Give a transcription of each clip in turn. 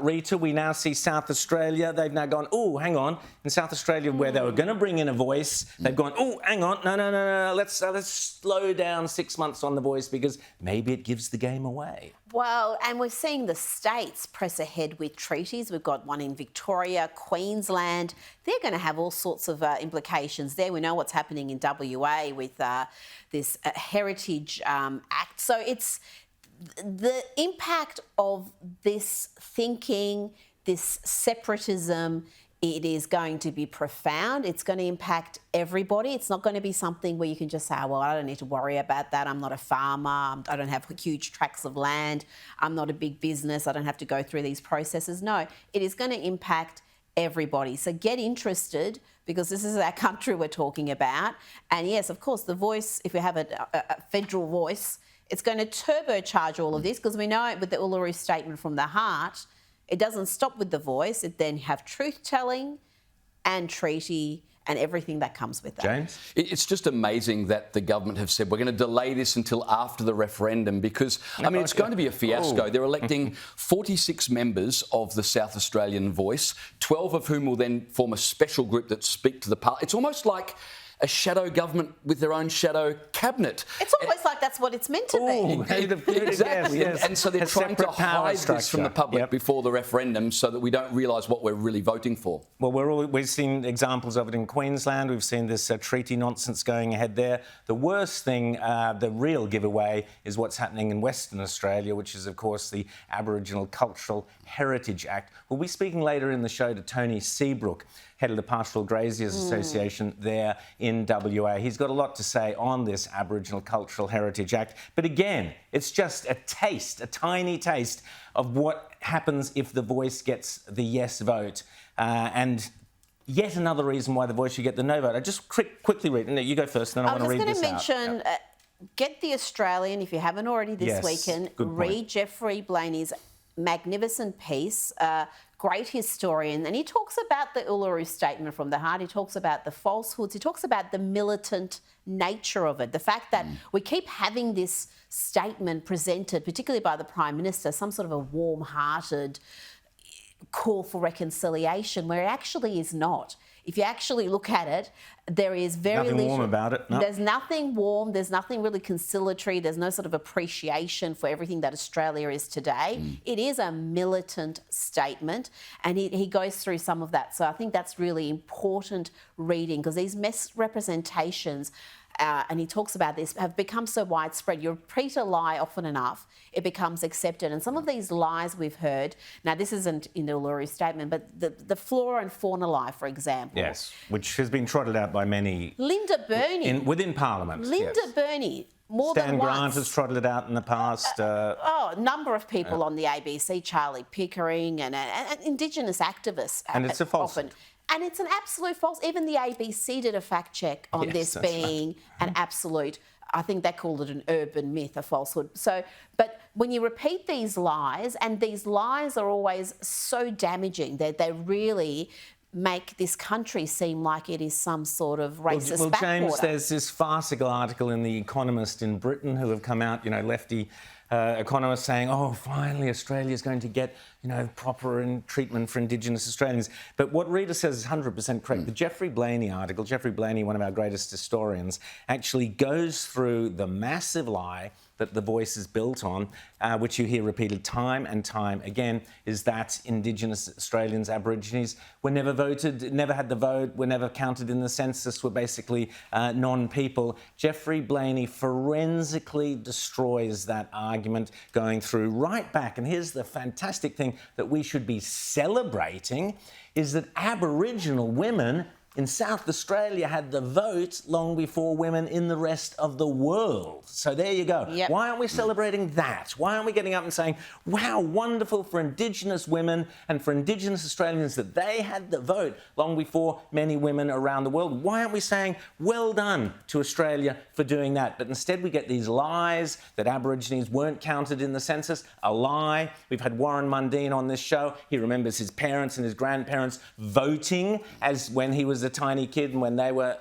Rita, we now see South Australia. They've now gone, oh, hang on. In South Australia, where they were going to bring in a voice, they've gone, oh, hang on, no. Let's slow down 6 months on the voice because maybe it gives the game away. Well, and we're seeing the states press ahead with treaties. We've got one in Victoria, Queensland. They're going to have all sorts of implications there. We know what's happening in WA with this Heritage Act. So it's the impact of this thinking, this separatism. It is going to be profound. It's going to impact everybody. It's not going to be something where you can just say, oh, well, I don't need to worry about that. I'm not a farmer. I don't have huge tracts of land. I'm not a big business. I don't have to go through these processes. No, it is going to impact everybody. So get interested because this is our country we're talking about. And yes, of course, the voice, if we have a federal voice, it's going to turbocharge all of this because we know it with the Uluru Statement from the heart. It doesn't stop with the voice. It then have truth-telling and treaty and everything that comes with that. James? It's just amazing that the government have said we're going to delay this until after the referendum because, I mean, it's going to be a fiasco. They're electing 46 members of the South Australian Voice, 12 of whom will then form a special group that speak to the parliament. It's almost like a shadow government with their own shadow cabinet. It's almost like that's what it's meant to be. Exactly. Yes. And so they're trying to hide this from the public before the referendum so that we don't realise what we're really voting for. Well, we've seen examples of it in Queensland. We've seen this treaty nonsense going ahead there. The worst thing, the real giveaway, is what's happening in Western Australia, which is, of course, the Aboriginal Cultural Heritage Act. We'll be speaking later in the show to Tony Seabrook, head of the Pastoral Graziers Association there in WA. He's got a lot to say on this Aboriginal Cultural Heritage Act. But again, it's just a taste, a tiny taste of what happens if the voice gets the yes vote. And yet another reason why the voice should get the no vote. I just quickly read. No, you go first, and then I want to read this out. I was just going to mention, get The Australian, if you haven't already this weekend. Read Jeffrey Blaney's magnificent piece. Great historian, and he talks about the Uluru Statement from the heart. He talks about the falsehoods. He talks about the militant nature of it, the fact that we keep having this statement presented, particularly by the Prime Minister, some sort of a warm-hearted call for reconciliation, where it actually is not. If you actually look at it, there is very nothing warm about it. No. There's nothing warm. There's nothing really conciliatory. There's no sort of appreciation for everything that Australia is today. It is a militant statement, and he goes through some of that. So I think that's really important reading because these misrepresentations, and he talks about this, have become so widespread. You repeat a lie often enough, it becomes accepted. And some of these lies we've heard, now this isn't in the Uluru Statement, but the flora and fauna lie, for example. Yes, which has been trotted out by many. Linda Burney. Within Parliament. Linda Burney. More Stan than once. Grant has trotted it out in the past. A number of people on the ABC, Charlie Pickering and Indigenous activists. And it's a falsehood. Often. And it's an absolute false. Even the ABC did a fact check on this being an absolute, I think they called it an urban myth, a falsehood. So, but when you repeat these lies, and these lies are always so damaging, that they really make this country seem like it is some sort of racist backwater. James, there's this farcical article in The Economist in Britain who have come out, lefty economists saying, oh, finally Australia's going to get, proper treatment for Indigenous Australians. But what Rita says is 100% correct. The Jeffrey Blaney article, Jeffrey Blaney, one of our greatest historians, actually goes through the massive lie that the voice is built on, which you hear repeated time and time again, is that Indigenous Australians, Aborigines, were never voted, never had the vote, were never counted in the census, were basically non-people. Jeffrey Blaney forensically destroys that argument, going through right back. And here's the fantastic thing that we should be celebrating, is that Aboriginal women in South Australia had the vote long before women in the rest of the world. So there you go. Yep. Why aren't we celebrating that? Why aren't we getting up and saying, wow, wonderful for Indigenous women and for Indigenous Australians that they had the vote long before many women around the world? Why aren't we saying, well done to Australia for doing that? But instead we get these lies that Aborigines weren't counted in the census. A lie. We've had Warren Mundine on this show. He remembers his parents and his grandparents voting as when he was a tiny kid and when they were,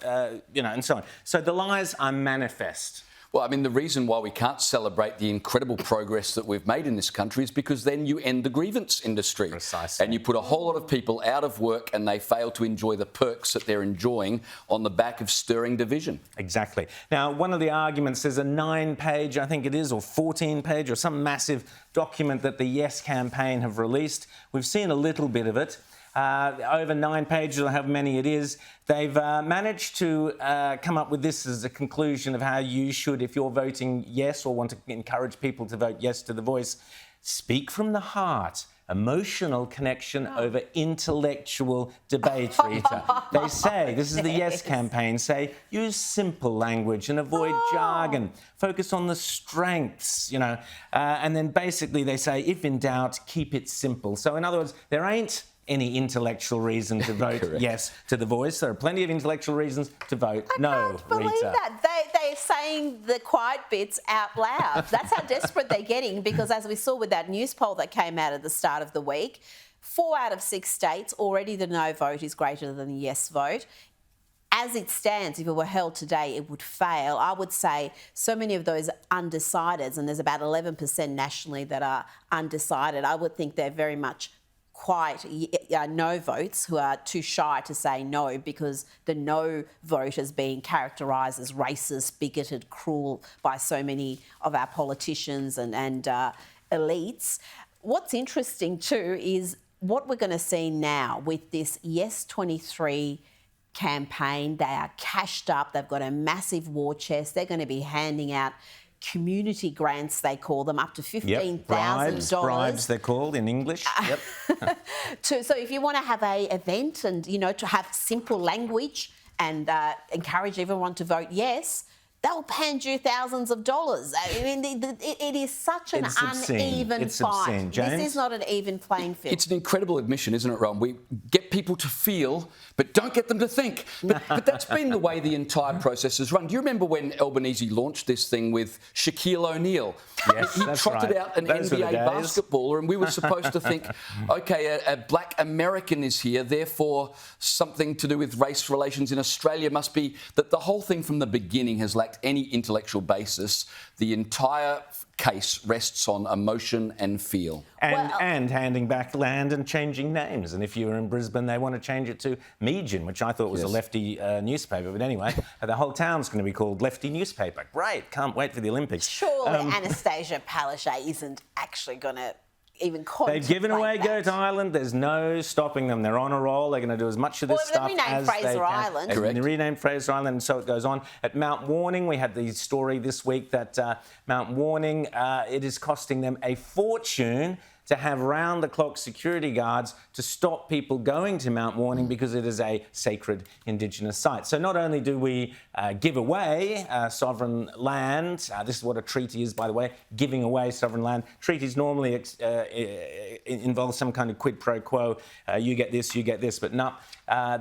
and so on. So the lies are manifest. Well, I mean, the reason why we can't celebrate the incredible progress that we've made in this country is because then you end the grievance industry. Precisely. And you put a whole lot of people out of work and they fail to enjoy the perks that they're enjoying on the back of stirring division. Exactly. Now, one of the arguments is a 9-page, I think it is, or 14-page, or some massive document that the Yes campaign have released. We've seen a little bit of it. Over 9 pages, or however many it is, they've managed to come up with this as a conclusion of how you should, if you're voting yes or want to encourage people to vote yes to the voice, speak from the heart. Emotional connection over intellectual debate, Rita. They say, this is the Yes campaign, say, use simple language and avoid jargon. Focus on the strengths, you know. And then basically they say, if in doubt, keep it simple. So in other words, there ain't any intellectual reason to vote yes to the voice. There are plenty of intellectual reasons to vote no, I can't believe Rita. that. They're saying the quiet bits out loud. That's how desperate they're getting, because as we saw with that news poll that came out at the start of the week, 4 out of 6 states, already the no vote is greater than the yes vote. As it stands, if it were held today, it would fail. I would say so many of those undecideds, and there's about 11% nationally that are undecided, I would think they're very much quite no votes who are too shy to say no, because the no vote is being characterised as racist, bigoted, cruel by so many of our politicians and elites. What's interesting too is what we're going to see now with this Yes 23 campaign. They are cashed up. They've got a massive war chest. They're going to be handing out community grants, they call them, up to $15,000. Bribes, they're called in English. So if you want to have a event and, you know, to have simple language and encourage everyone to vote yes, they'll hand you thousands of dollars. I mean, it is such an uneven fight. This is not an even playing field. It's an incredible admission, isn't it, Ron? We get people to feel, but don't get them to think. But that's been the way the entire process has run. Do you remember when Albanese launched this thing with Shaquille O'Neal? Yes, he trotted out an NBA basketballer, and we were supposed to think, OK, a black American is here, therefore something to do with race relations in Australia must be that the whole thing from the beginning has lacked any intellectual basis. The entire case rests on emotion and feel. And handing back land and changing names. And if you were in Brisbane, they want to change it to Meejin, which I thought was a lefty newspaper. But anyway, the whole town's going to be called Lefty Newspaper. Great, can't wait for the Olympics. Surely Anastasia Palaszczuk isn't actually going to even contemplate. They've given away Goat Island. There's no stopping them. They're on a roll. They're going to do as much of this stuff as they can. Fraser Island. Correct. They renamed Fraser Island, and so it goes on. At Mount Warning, we had the story this week that Mount Warning, it is costing them a fortune to have round-the-clock security guards to stop people going to Mount Warning because it is a sacred Indigenous site. So not only do we give away sovereign land, this is what a treaty is, by the way, giving away sovereign land. Treaties normally involve some kind of quid pro quo, you get this, but no.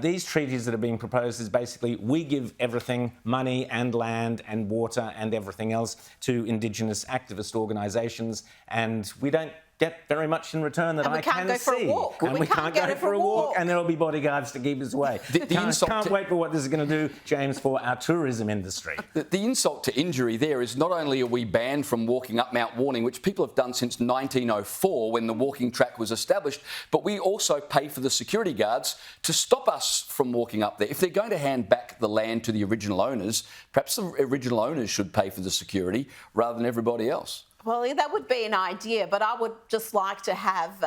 These treaties that are being proposed is basically we give everything, money and land and water and everything else, to Indigenous activist organisations, and we don't get very much in return that I can see. And we can't go for a walk. And there'll be bodyguards to keep us away. Can't wait for what this is going to do, James, for our tourism industry. The insult to injury there is not only are we banned from walking up Mount Warning, which people have done since 1904 when the walking track was established, but we also pay for the security guards to stop us from walking up there. If they're going to hand back the land to the original owners, perhaps the original owners should pay for the security rather than everybody else. Well, that would be an idea, but I would just like to have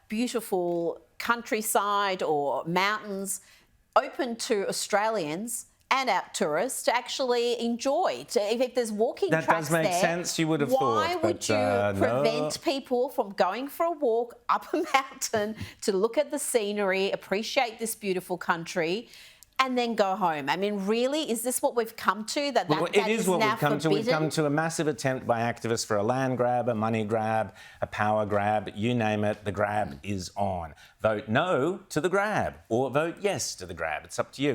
beautiful countryside or mountains open to Australians and our tourists to actually enjoy. If there's walking tracks there... That does make sense, you would have thought. Why would you prevent people from going for a walk up a mountain to look at the scenery, appreciate this beautiful country, and then go home? I mean, really, is this what we've come to? That is what we've come to. We've come to a massive attempt by activists for a land grab, a money grab, a power grab, you name it, the grab is on. Vote no to the grab or vote yes to the grab. It's up to you.